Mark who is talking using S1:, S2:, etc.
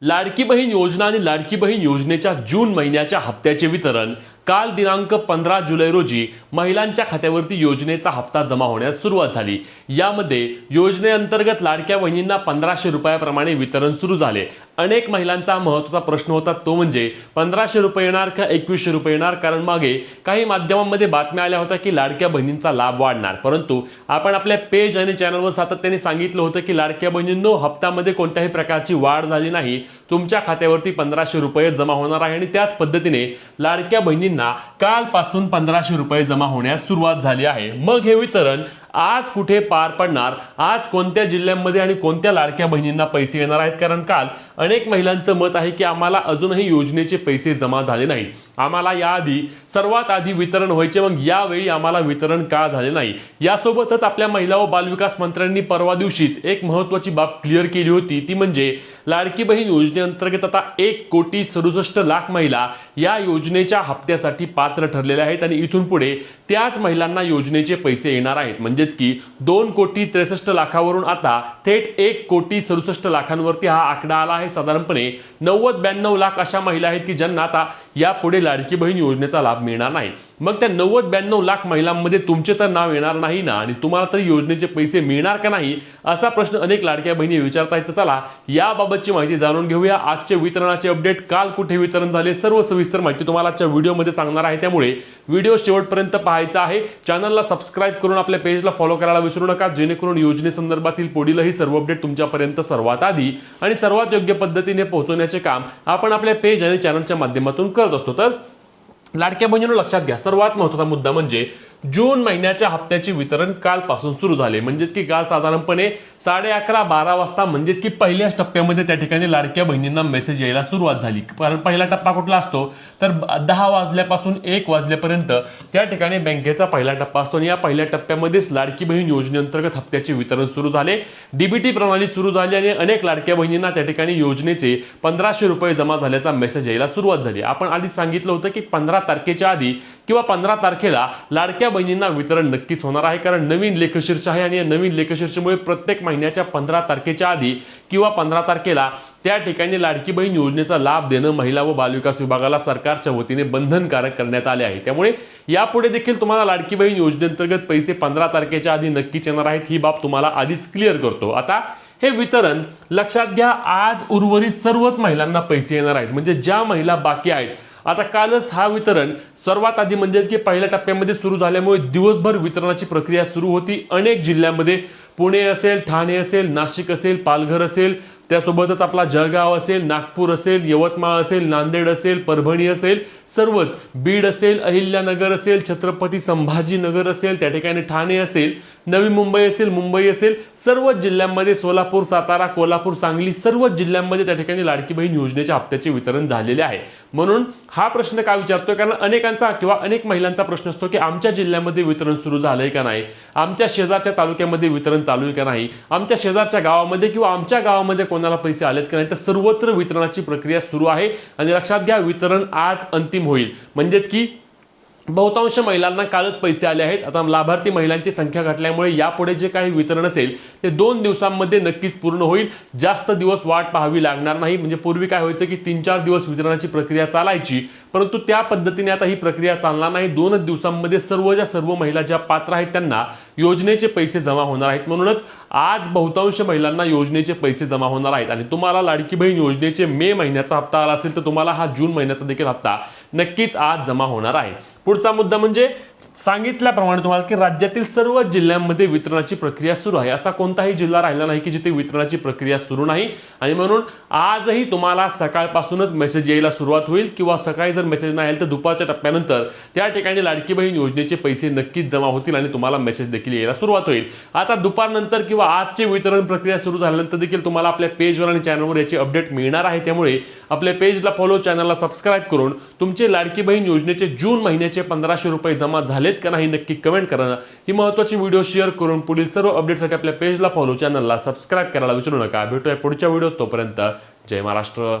S1: लाडकी बहीण योजना आणि लाडकी बहीण योजनेच्या जून महिन्याच्या हप्त्याचे वितरण काल दिनांक 15 जुलै रोजी महिलांच्या खात्यावरती योजनेचा हप्ता जमा होण्यास सुरुवात झाली। यामध्ये योजनेअंतर्गत लाडक्या बहिणींना 1500 रुपयाप्रमाणे वितरण सुरू झाले। अनेक महिलांचा महत्त्वाचा प्रश्न होता तो म्हणजे 1500 रुपये येणार का 2100 रुपये येणार, कारण मागे काही माध्यमांमध्ये बातम्या आल्या होत्या की लाडक्या बहिणींचा लाभ वाढणार, परंतु आपण आपल्या पेज आणि चॅनलवर सातत्याने सांगितलं होतं की लाडक्या बहिणींनो हप्त्यामध्ये कोणत्याही प्रकारची वाढ झाली नाही, तुमच्या खात्यावरती 1500 रुपये जमा होणार आहे। आणि त्याच पद्धतीने लाडक्या बहिणींना कालपासून 1500 रुपये जमा होण्यास सुरुवात झाली आहे। मग हे वितरण आज कुठे पार पडणार, आज कोणत्या जिल्ह्यांमध्ये आणि कोणत्या लाडक्या बहिणींना पैसे येणार आहेत, कारण काल अनेक महिलांचं मत आहे की आम्हाला अजूनही योजनेचे पैसे जमा झाले नाही, आम्हाला याआधी सर्वात आधी वितरण व्हायचे, मग यावेळी आम्हाला वितरण का झाले नाही। यासोबतच आपल्या महिला व बालविकास मंत्र्यांनी परवा दिवशीच एक महत्त्वाची बाब क्लिअर केली होती, ती म्हणजे लाडकी बहीण योजनेअंतर्गत आता 1,67,00,000 महिला या योजनेच्या हप्त्यासाठी पात्र ठरलेल्या आहेत आणि इथून पुढे त्याच महिलांना योजनेचे पैसे येणार आहेत। म्हणजेच की 2,63,00,000 आता थेट 1,67,00,000 वरती हा आकडा आला आहे। साधारणपणे 90-92 लाख अशा महिला आहेत की ज्यांना आता यापुढे लाडकी बहीण योजनेचा लाभ मिळणार नाही। मग त्या 90-92 लाख महिलांमध्ये तुमचे तर नाव येणार नाही ना, आणि तुम्हाला तरी योजनेचे पैसे मिळणार का नाही असा प्रश्न अनेक लाडक्या बहिणी विचारतायत। तर चला याबाबतची माहिती जाणून घेऊया। आजचे वितरणाचे अपडेट, काल कुठे वितरण झाले, सर्व सविस्तर माहिती तुम्हाला आजच्या व्हिडिओमध्ये सांगणार आहे, त्यामुळे व्हिडिओ शेवटपर्यंत पाहायचा आहे। चॅनलला सबस्क्राइब करून आपल्या पेजला फॉलो करायला विसरू नका, जेणेकरून योजनेसंदर्भातील पुढीलही सर्व अपडेट तुमच्यापर्यंत सर्वात आधी आणि सर्वात योग्य पद्धतीने पोहोचवण्याचे काम आपण आपल्या पेज आणि चॅनलच्या माध्यमातून करत असतो। तर लाडक्या बहिणींनो लक्षात घ्या, सर्वात महत्त्वाचा मुद्दा म्हणजे जून महिन्याच्या हप्त्याचे वितरण कालपासून सुरू झाले। म्हणजेच की काल साधारणपणे 11:30-12 वाजता म्हणजेच की पहिल्याच टप्प्यामध्ये त्या ठिकाणी लाडक्या बहिणींना मेसेज यायला सुरुवात झाली। कारण पहिला टप्पा कुठला असतो तर 10 वाजल्यापासून 1 वाजल्यापर्यंत त्या ठिकाणी बँकेचा पहिला टप्पा असतो आणि या पहिल्या टप्प्यामध्येच लाडकी बहीण योजनेअंतर्गत हप्त्याचे वितरण सुरू झाले। डीबीटी प्रणाली सुरू झाली आणि अनेक लाडक्या बहिणींना त्या ठिकाणी योजनेचे 1500 रुपये जमा झाल्याचा मेसेज यायला सुरुवात झाली। आपण आधी सांगितलं होतं की 15 तारखेच्या आधी किंवा 15 तारखेला लाडक्या बहिणींना वितरण नक्कीच होणार आहे, कारण नवीन लेखशीर्ष आहे आणि या नवीन लेखशीर्षामुळे प्रत्येक महिन्याच्या 15 तारखेच्या आधी किंवा 15 तारखेला त्या ठिकाणी लाडकी बहीण योजनेचा लाभ देणं महिला व बालविकास विभागाला सरकारच्या वतीने बंधनकारक करण्यात आले आहे। त्यामुळे यापुढे देखील तुम्हाला लाडकी बहीण योजनेअंतर्गत पैसे 15 तारखेच्या आधी नक्कीच येणार आहेत, ही बाब तुम्हाला आधीच क्लिअर करतो। आता हे वितरण लक्षात घ्या, आज उर्वरित सर्वच महिलांना पैसे येणार आहेत, म्हणजे ज्या महिला बाकी आहेत। आता कालच हा वितरण सर्वात आधी म्हणजेच की पहिल्या टप्प्यामध्ये सुरू झाल्यामुळे दिवसभर वितरणाची प्रक्रिया सुरू होती। अनेक जिल्ह्यांमध्ये पुणे असेल, ठाणे असेल, नाशिक असेल, पालघर असेल, त्यासोबतच आपला जळगाव असेल, नागपूर असेल, यवतमाळ असेल, नांदेड असेल, परभणी असेल, सर्वच बीड असेल, अहिल्यानगर असेल, छत्रपती संभाजीनगर असेल, त्या ठिकाणी ठाणे असेल, नवी मुंबई असेल, मुंबई असेल, सर्वच जिल्ह्यांमध्ये सोलापूर, सातारा, कोल्हापूर, सांगली, सर्वच जिल्ह्यांमध्ये त्या ठिकाणी लाडकी बहीण योजनेच्या हप्त्याचे वितरण झालेले आहे। म्हणून हा प्रश्न का विचारतोय, कारण अनेकांचा किंवा अनेक महिलांचा प्रश्न असतो की आमच्या जिल्ह्यामध्ये वितरण सुरू झालंय का नाही, आमच्या शेजारच्या तालुक्यामध्ये वितरण चालू आहे का नाही, आमच्या शेजारच्या गावामध्ये किंवा आमच्या गावामध्ये कोणाला पैसे आलेत का नाही। तर सर्वत्र वितरणाची प्रक्रिया सुरू आहे आणि लक्षात घ्या, वितरण आज अंतिम होईल। म्हणजेच की बहुतांश महिलांना कालच पैसे आले आहेत। आता लाभार्थी महिलांची संख्या घटल्यामुळे यापुढे जे काही वितरण असेल ते 2 दिवसांमध्ये नक्कीच पूर्ण होईल, जास्त दिवस वाट पाहावी लागणार नाही। म्हणजे पूर्वी काय व्हायचं की 3-4 दिवस वितरणाची प्रक्रिया चालायची, परंतु त्या पद्धतीने आता ही प्रक्रिया चालणार नाही। 2 दिवसांमध्ये सर्व महिला ज्या पात्र आहेत त्यांना योजनेचे पैसे जमा होणार आहेत। म्हणूनच आज बहुतांश महिलांना योजनेचे पैसे जमा होणार आहेत आणि तुम्हाला लाडकी बहीण योजनेचे मे महिन्याचा हप्ता आला असेल तर तुम्हाला हा जून महिन्याचा देखील हप्ता नक्कीच आज जमा होणार आहे। पुढचा मुद्दा म्हणजे सांगितल्याप्रमाणे तुम्हाला की राज्यातील सर्व जिल्ह्यांमध्ये वितरणाची प्रक्रिया सुरू आहे। असा कोणताही जिल्हा राहिला नाही की जिथे वितरणाची प्रक्रिया सुरू नाही आणि म्हणून आजही तुम्हाला सकाळपासूनच मेसेज यायला सुरुवात होईल किंवा सकाळी जर मेसेज नाही आला तर दुपारच्या टप्प्यानंतर त्या ठिकाणी लाडकी बहीण योजनेचे पैसे नक्कीच जमा होतील आणि तुम्हाला मेसेज देखील यायला सुरुवात होईल। आता दुपारनंतर किंवा आजची वितरण प्रक्रिया सुरू झाल्यानंतर देखील तुम्हाला आपल्या पेजवर आणि चॅनलवर याची अपडेट मिळणार आहे, त्यामुळे आपल्या पेजला फॉलो, चॅनलला सबस्क्राइब करून तुमचे लाडकी बहीण योजनेचे जून महिन्याचे 1500 रुपये जमा झाले का नाही नक्की कमेंट करा। ही महत्त्वाची व्हिडिओ शेअर करून पुढील सर्व अपडेटसाठी आपल्या पेजला फॉलो, चॅनलला सबस्क्राइब करायला विसरू नका। भेटूया पुढच्या व्हिडिओत, तोपर्यंत जय महाराष्ट्र।